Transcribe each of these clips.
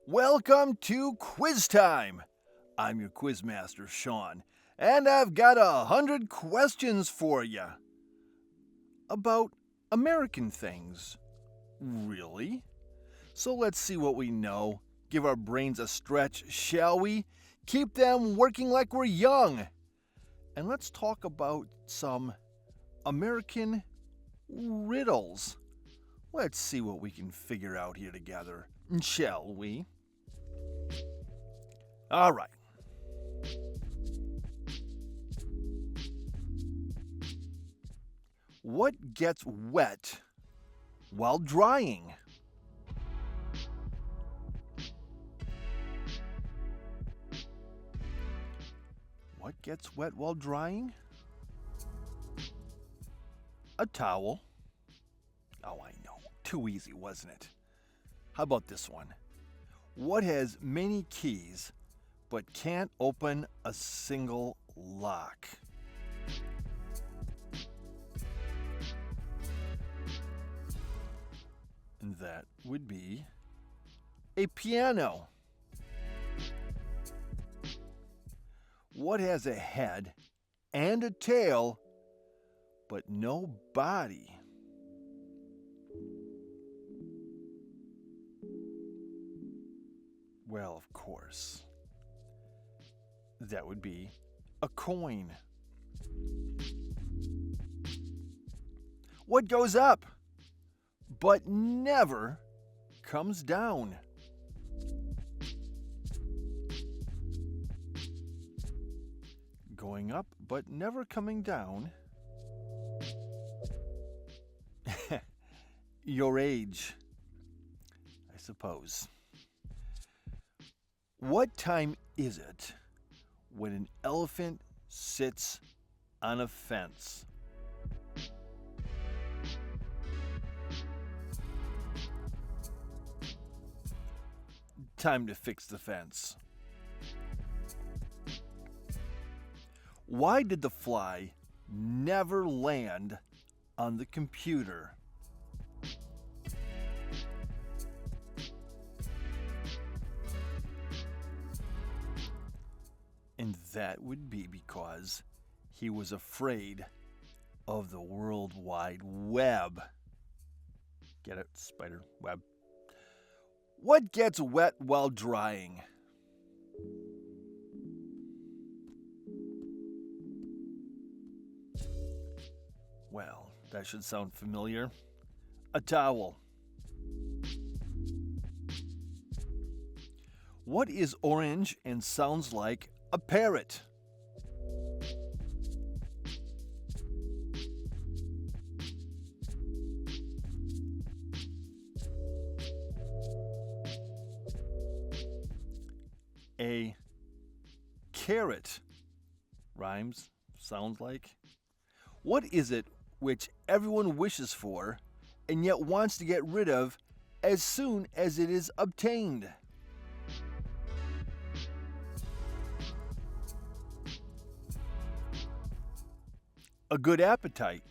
Welcome to Quiz Time. I'm your quizmaster, Sean, and I've got 100 questions for you about American things. Really? So let's see what we know. Give our brains a stretch, shall we? Keep them working like we're young. And let's talk about some American riddles. Let's see what we can figure out here together, shall we? All right. What gets wet while drying? What gets wet while drying? A towel. Oh, I know. Too easy, wasn't it? How about this one? What has many keys but can't open a single lock? And that would be a piano. What has a head and a tail but no body? Well, of course. That would be a coin. What goes up but never comes down? Going up but never coming down? Your age, I suppose. What time is it when an elephant sits on a fence? Time to fix the fence. Why did the fly never land on the computer? And that would be because he was afraid of the World Wide Web. Get it? Spider web. What gets wet while drying? Well, that should sound familiar. A towel. What is orange and sounds like a parrot? A carrot. Rhymes, sounds like. What is it which everyone wishes for and yet wants to get rid of as soon as it is obtained? A good appetite.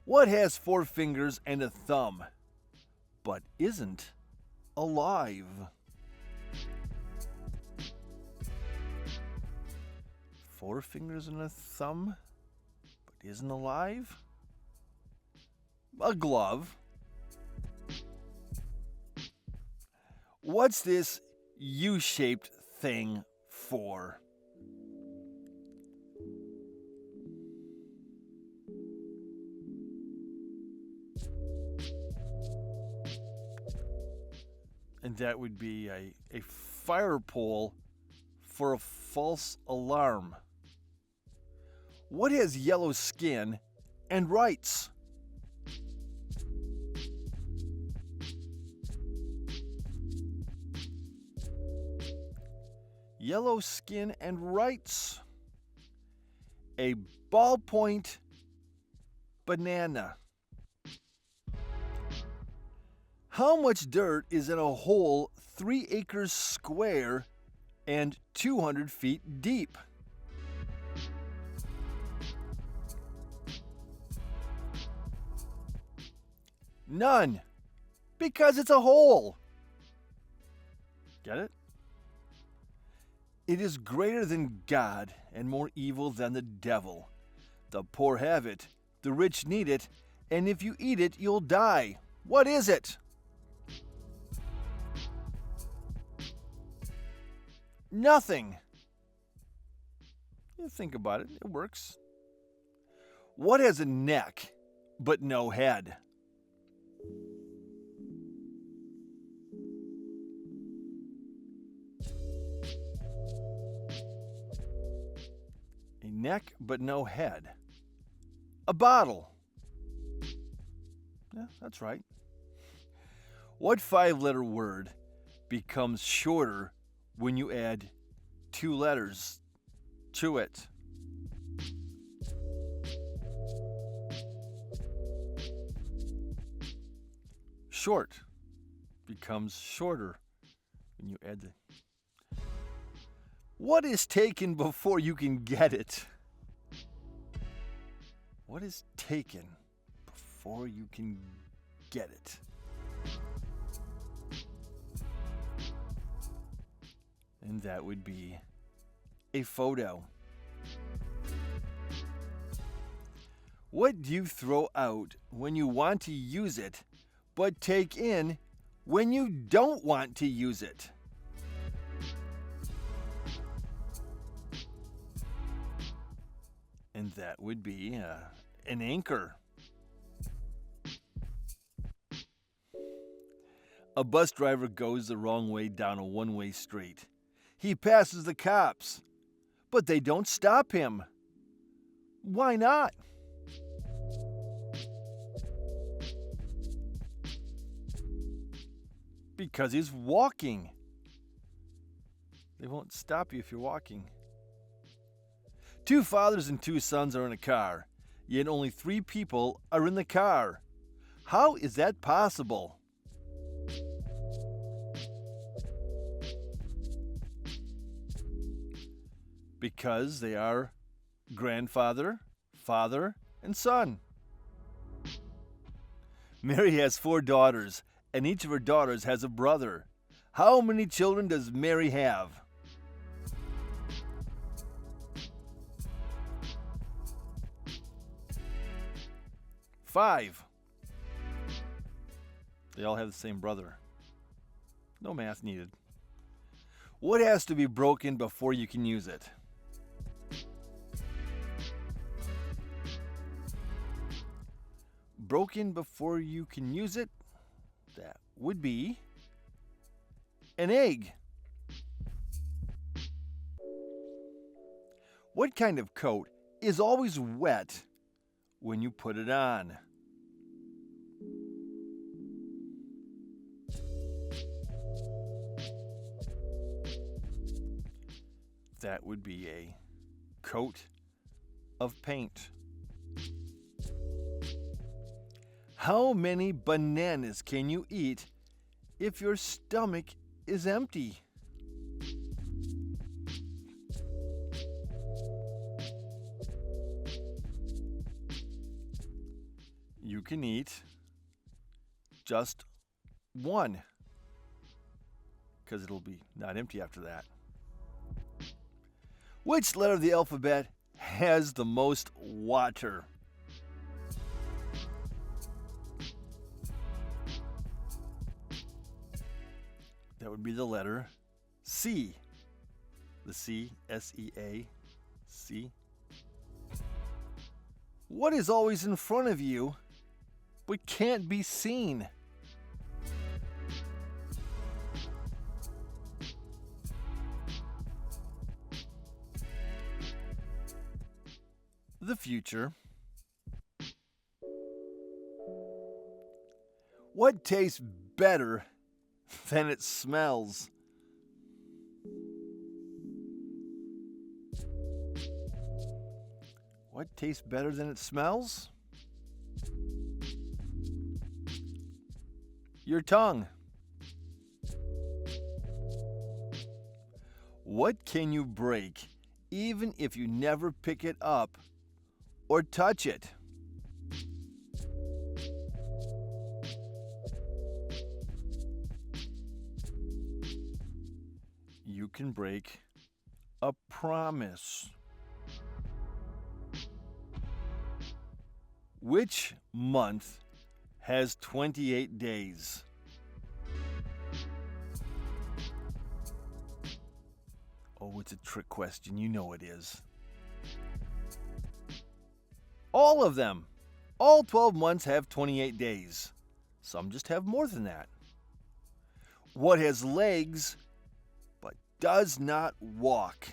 What has 4 fingers and a thumb, but isn't alive? 4 fingers and a thumb, but isn't alive? A glove. What's this U-shaped thing for? And that would be a fire pole for a false alarm. What has yellow skin and writes? Yellow skin and writes. A ballpoint banana. How much dirt is in a hole 3 acres square and 200 feet deep? None. Because it's a hole. Get it? It is greater than God and more evil than the devil. The poor have it, the rich need it, and if you eat it, you'll die. What is it? Nothing. You think about it, it works. What has a neck but no head? A neck but no head. A bottle. Yeah, that's right. What 5-letter word becomes shorter when you add 2 letters to it? Short becomes shorter when you add the... What is taken before you can get it? What is taken before you can get it? And that would be a photo. What do you throw out when you want to use it, but take in when you don't want to use it? And that would be an anchor. A bus driver goes the wrong way down a one-way street. He passes the cops, but they don't stop him. Why not? Because he's walking. They won't stop you if you're walking. 2 fathers and 2 sons are in a car, yet only 3 people are in the car. How is that possible? Because they are grandfather, father, and son. Mary has 4 daughters, and each of her daughters has a brother. How many children does Mary have? 5. They all have the same brother. No math needed. What has to be broken before you can use it? Broken before you can use it? That would be an egg. What kind of coat is always wet when you put it on? That would be a coat of paint. How many bananas can you eat if your stomach is empty? You can eat just 1, because it'll be not empty after that. Which letter of the alphabet has the most water? That would be the letter C. The C, S-E-A, C. What is always in front of you but can't be seen? The future. What tastes better than it smells? What tastes better than it smells? Your tongue. What can you break even if you never pick it up or touch it? can break a promise? Which month has 28 days? Oh, it's a trick question. You know it is. All of them. All 12 months have 28 days. Some just have more than that. What has legs but does not walk?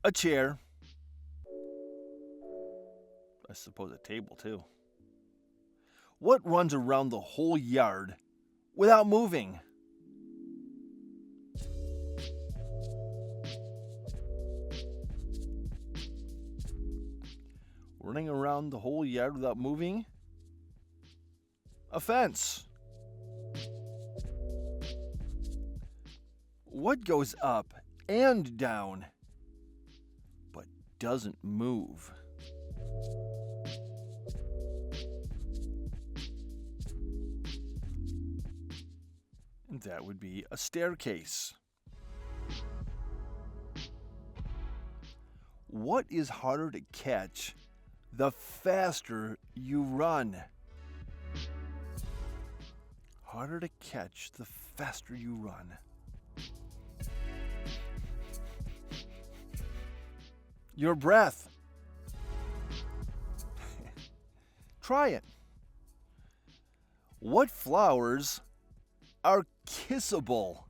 A chair. I suppose a table, too. What runs around the whole yard without moving? Running around the whole yard without moving? A fence. What goes up and down but doesn't move? And that would be a staircase. What is harder to catch the faster you run? Harder to catch the faster you run. Your breath. Try it. What flowers are kissable?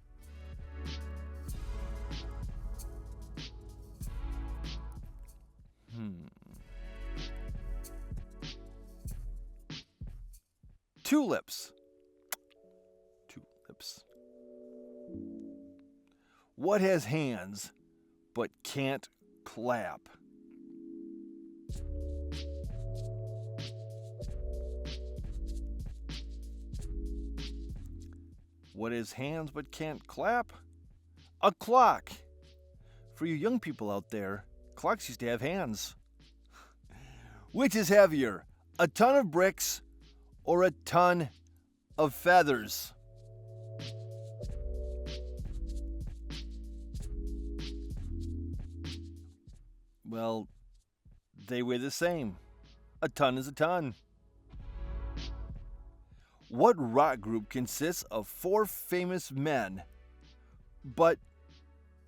Tulips. Tulips. What has hands but can't clap? What has hands but can't clap? A clock. For you young people out there, clocks used to have hands. Which is heavier, a ton of bricks or a ton of feathers? Well, they weigh the same. A ton is a ton. What rock group consists of 4 famous men, but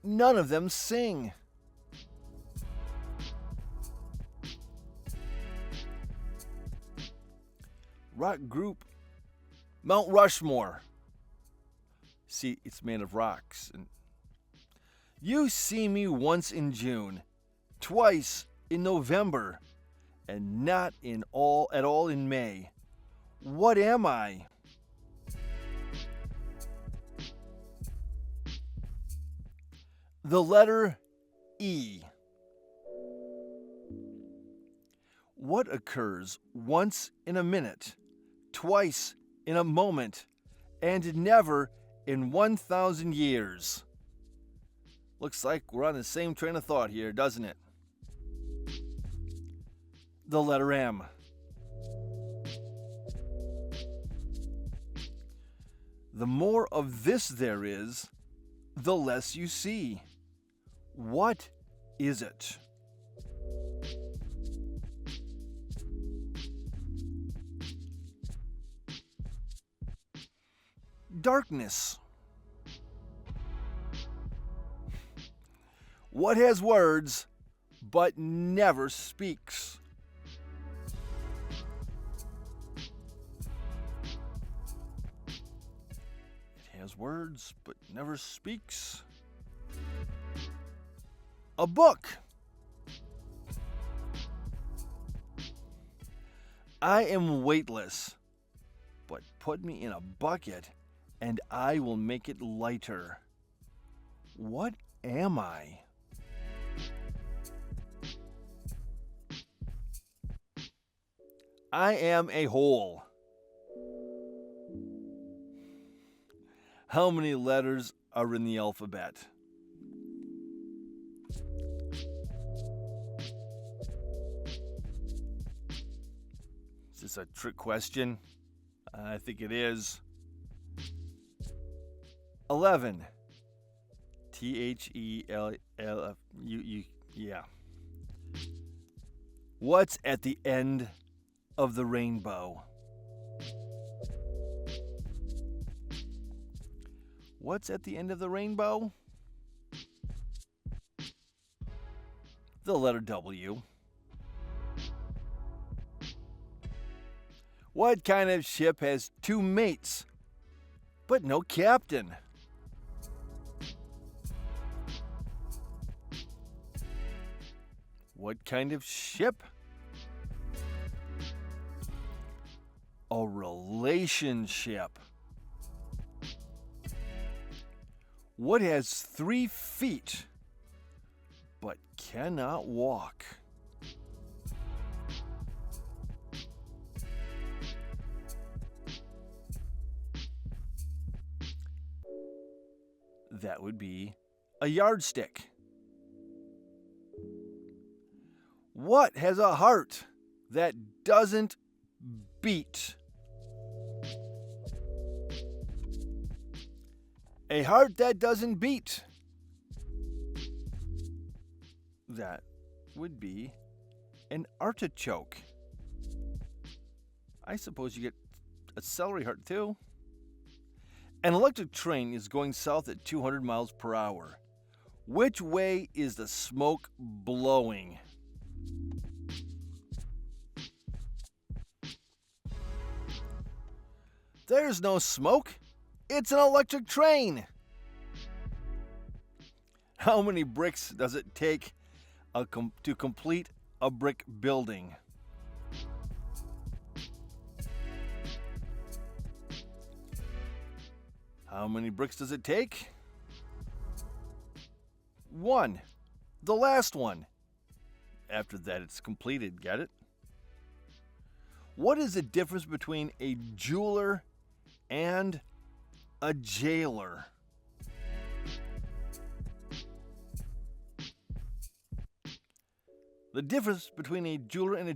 none of them sing? Rock group Mount Rushmore. See, it's made of rocks. And you see me once in June, twice in November, and not at all in May. What am I? The letter E. What occurs once in a minute, twice in a moment, and never in 1,000 years? Looks like we're on the same train of thought here, doesn't it? The letter M. The more of this there is, the less you see. What is it? Darkness. What has words but never speaks? It has words but never speaks. A book. I am weightless, but put me in a bucket and I will make it lighter. What am I? I am a hole. How many letters are in the alphabet? this a trick question? I think it is. 11. THELL. Yeah. What's at the end of the rainbow? What's at the end of the rainbow? The letter W. What kind of ship has two mates, but no captain? What kind of ship? A relationship. What has 3 feet, but cannot walk? That would be a yardstick. What has a heart that doesn't beat? A heart that doesn't beat. That would be an artichoke. I suppose you get a celery heart too. An electric train is going south at 200 miles per hour. Which way is the smoke blowing? There's no smoke. It's an electric train. How many bricks does it take to complete a brick building? How many bricks does it take? 1. The last one. After that, it's completed. Get it? What is the difference between a jeweler and a jailer? The difference between a jeweler and a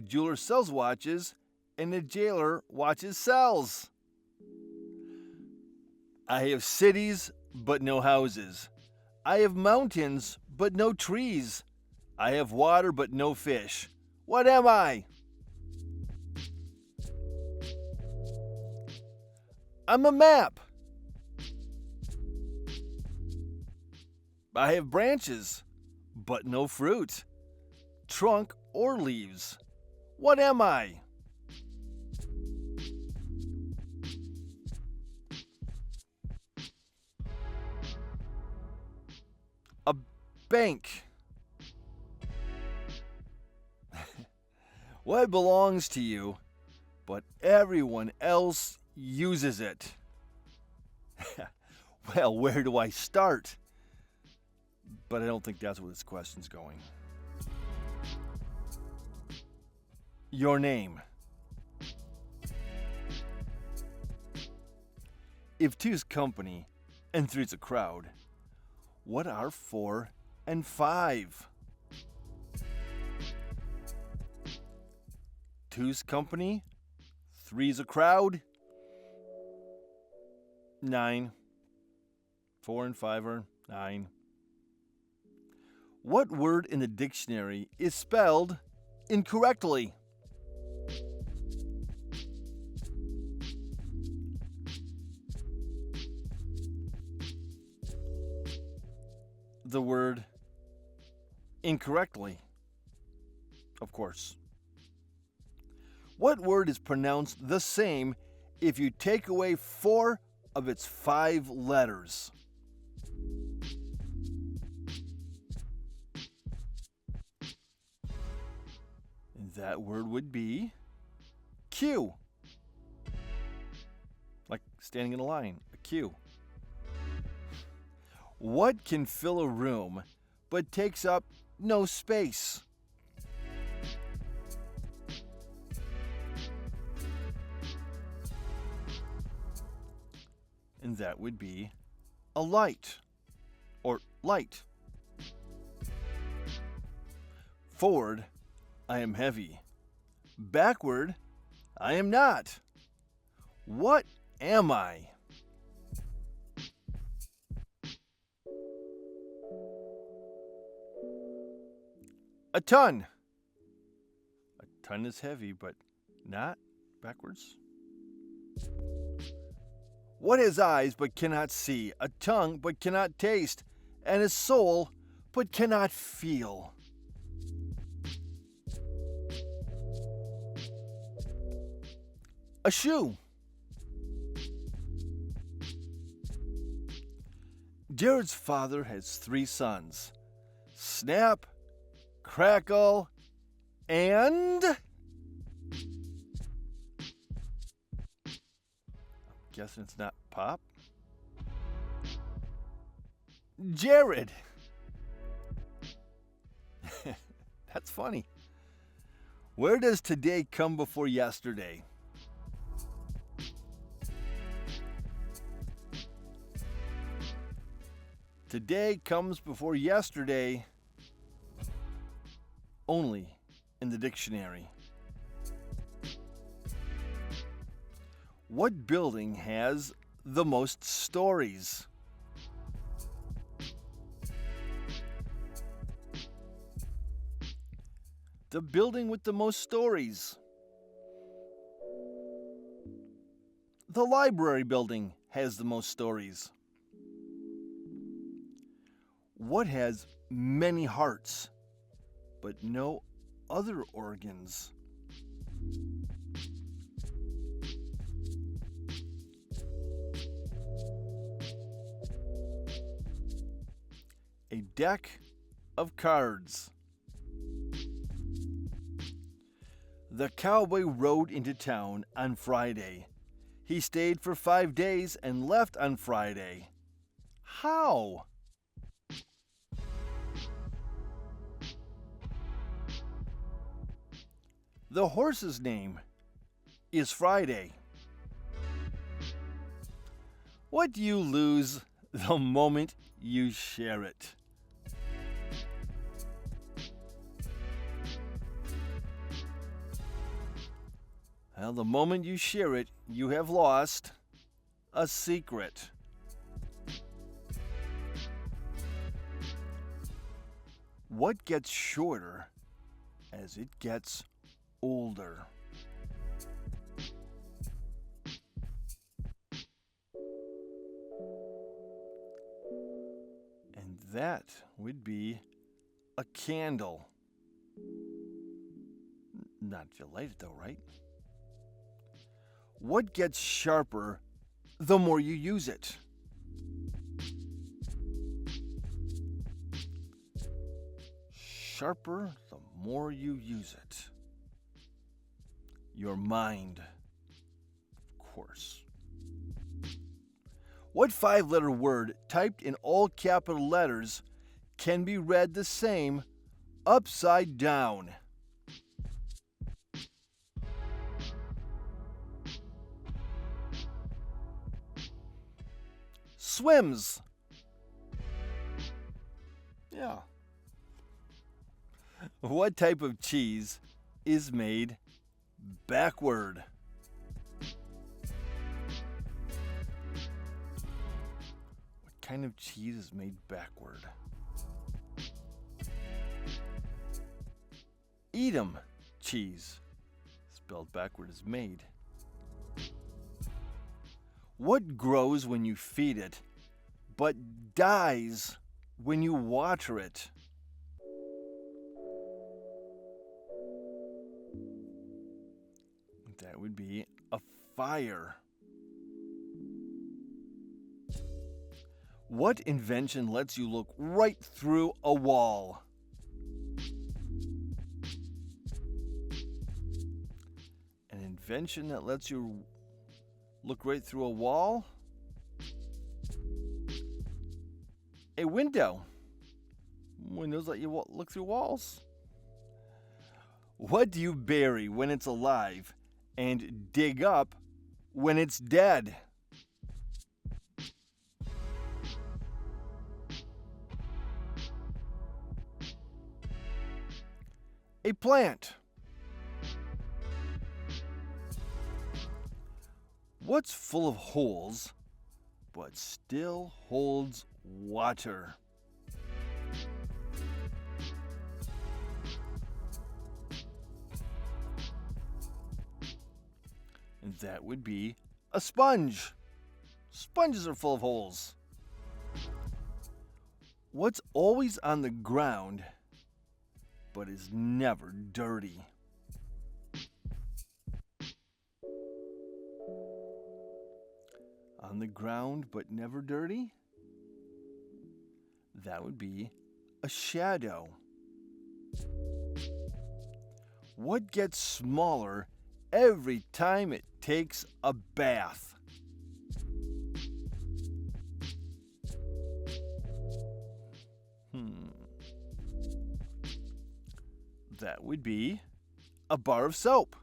jeweler sells watches, and a jailer watches sells. I have cities, but no houses. I have mountains, but no trees. I have water, but no fish. What am I? I'm a map. I have branches, but no fruit, trunk, or leaves. What am I? A bank. What belongs to you, but everyone else uses it? Well, where do I start? But I don't think that's where this question's going. Your name. If 2's company and 3's a crowd, what are 4 and 5? 2's company, 3's a crowd, 9. 4 and 5 are 9. What word in the dictionary is spelled incorrectly? The word incorrectly, of course. What word is pronounced the same if you take away 4 of its 5 letters? And that word would be queue. Like standing in a line, a queue. What can fill a room but takes up no space? And that would be a light, or light. Forward, I am heavy. Backward? I am not. What am I? A ton. A ton is heavy, but not backwards. What has eyes but cannot see, a tongue but cannot taste, and a soul but cannot feel? A shoe. Jared's father has 3 sons: Snap, Crackle, and... Guessing it's not Pop. Jared. That's funny. Where does today come before yesterday? Today comes before yesterday only in the dictionary. What building has the most stories? The building with the most stories. The library building has the most stories. What has many hearts, but no other organs? A deck of cards. The cowboy rode into town on Friday. He stayed for 5 days and left on Friday. How? The horse's name is Friday. What do you lose the moment you share it? Well, the moment you share it, you have lost a secret. What gets shorter as it gets older? And that would be a candle. Not if you light it though, right? What gets sharper the more you use it? Sharper the more you use it. Your mind, of course. What 5-letter word typed in all capital letters can be read the same upside down? Swims. Yeah. What type of cheese is made backward? What kind of cheese is made backward? Edam cheese, spelled backward, is made. What grows when you feed it, but dies when you water it? That would be a fire. What invention lets you look right through a wall? An invention that lets you look right through a wall? A window. Windows let you look through walls. What do you bury when it's alive and dig up when it's dead? A plant. What's full of holes but still holds water? And that would be a sponge. Sponges are full of holes. What's always on the ground but is never dirty? On the ground but never dirty? That would be a shadow. What gets smaller every time it takes a bath? That would be a bar of soap.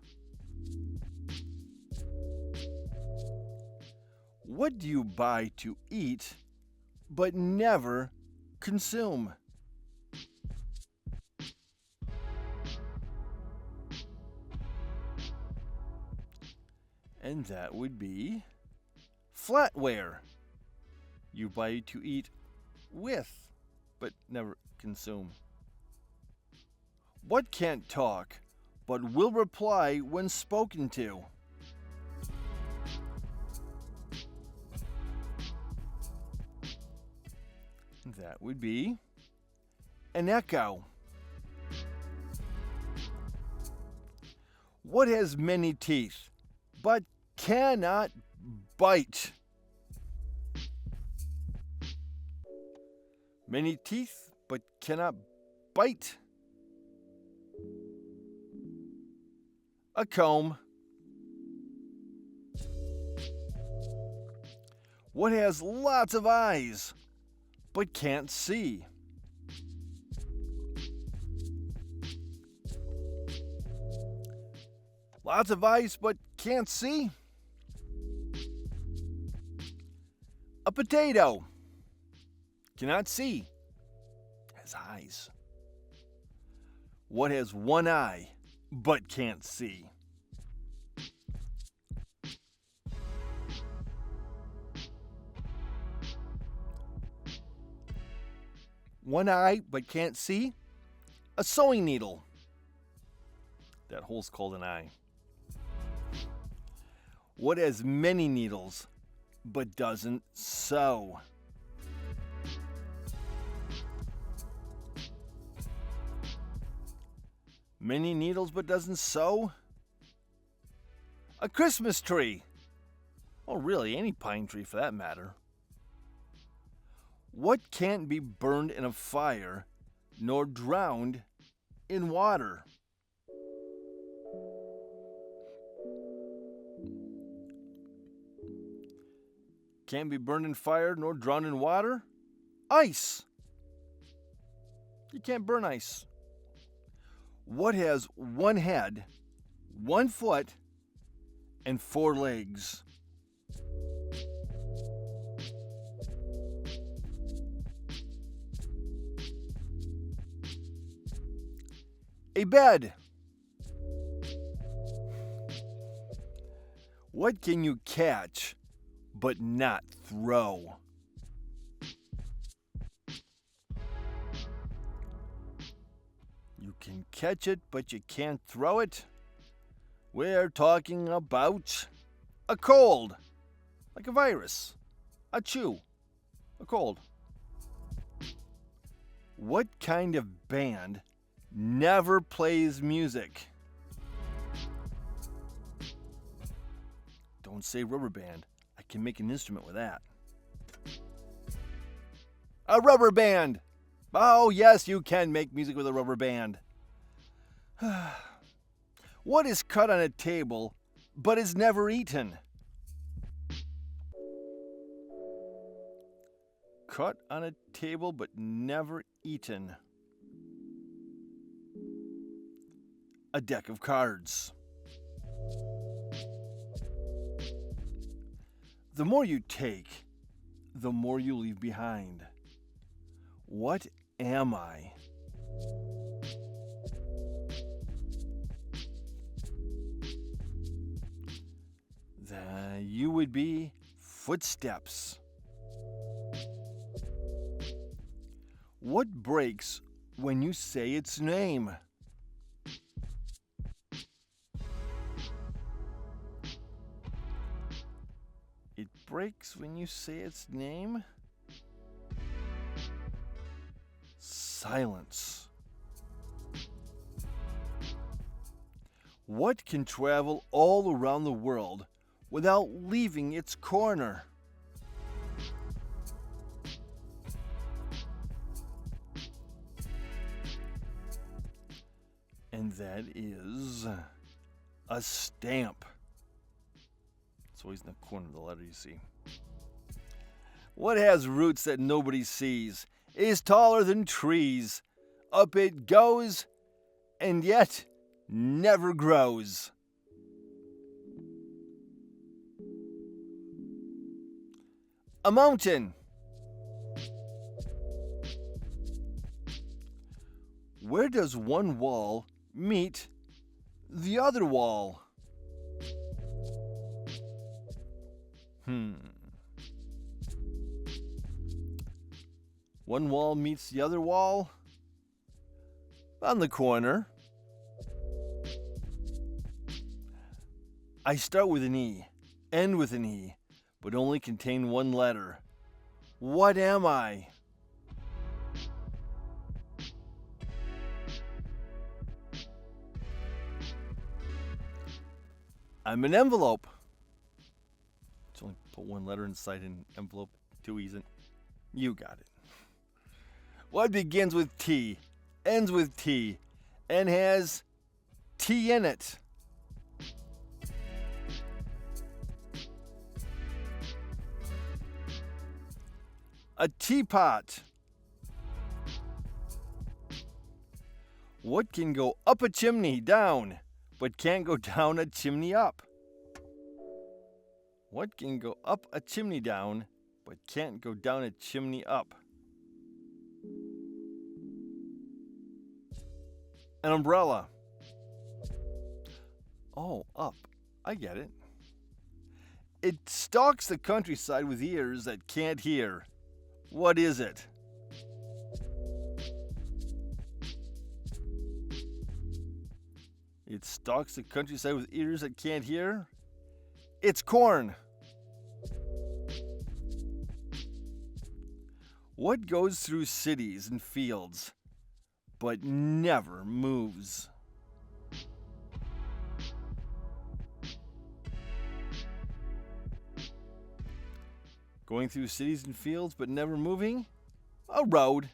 What do you buy to eat but never consume? And that would be flatware. You buy to eat with but never consume. What can't talk but will reply when spoken to? That would be an echo. What has many teeth but cannot bite? Many teeth but cannot bite. A comb. What has lots of eyes but can't see? Lots of eyes but can't see? A potato. Cannot see. Has eyes. What has one eye but can't see? One eye but can't see? A sewing needle. That hole's called an eye. What has many needles but doesn't sew? Many needles but doesn't sew? A Christmas tree. Oh, really, any pine tree for that matter. What can't be burned in a fire nor drowned in water? Can't be burned in fire nor drowned in water? Ice. You can't burn ice. What has one head, 1 foot, and 4 legs? A bed. What can you catch but not throw? You can catch it, but you can't throw it. We're talking about a cold, like a virus, a chew, a cold. What kind of band never plays music? Don't say rubber band. I can make an instrument with that. A rubber band. Oh, yes, you can make music with a rubber band. What is cut on a table but is never eaten? Cut on a table but never eaten. A deck of cards. The more you take, the more you leave behind. What am I? You would be footsteps. What breaks when you say its name? It breaks when you say its name? Silence. What can travel all around the world without leaving its corner? And that is a stamp. It's always in the corner of the letter, you see. What has roots that nobody sees, is taller than trees? Up it goes, and yet never grows. A mountain. Where does one wall meet the other wall? One wall meets the other wall? On the corner. I start with an E, end with an E, but only contain one letter. What am I? I'm an envelope. Just only put one letter inside an envelope. Too easy. You got it. What begins with T, ends with T, and has T in it? A teapot. What can go up a chimney down, but can't go down a chimney up? What can go up a chimney down, but can't go down a chimney up? An umbrella. Oh, up. I get it. It stalks the countryside with ears that can't hear. What is it? It stalks the countryside with ears that can't hear? It's corn. What goes through cities and fields, but never moves? Going through cities and fields, but never moving? A road.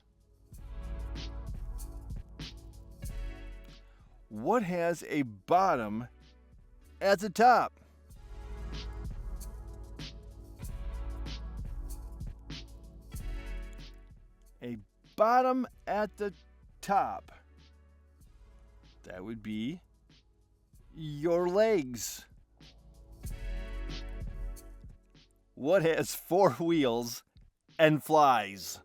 What has a bottom at the top? A bottom at the top. That would be your legs. What has 4 wheels and flies?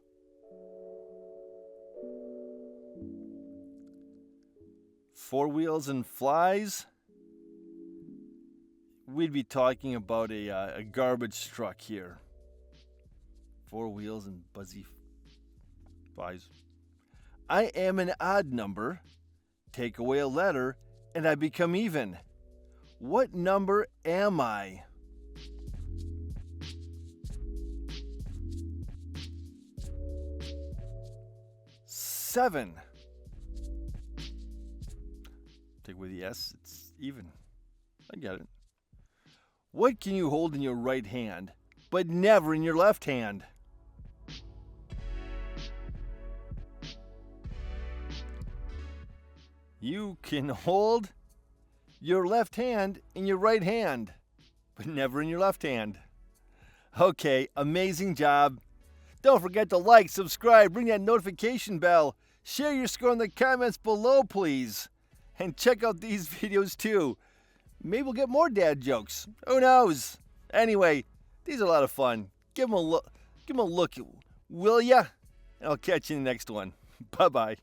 Four wheels and flies? We'd be talking about a garbage truck here. 4 wheels and buzzy flies. I am an odd number. Take away a letter and I become even. What number am I? Seven. Take away the S, it's even. I get it. What can you hold in your right hand, but never in your left hand? You can hold your left hand in your right hand, but never in your left hand. Okay, amazing job. Don't forget to like, subscribe, ring that notification bell. Share your score in the comments below, please. And check out these videos too. Maybe we'll get more dad jokes. Who knows? Anyway, these are a lot of fun. Give them a look, will ya? And I'll catch you in the next one. Bye-bye.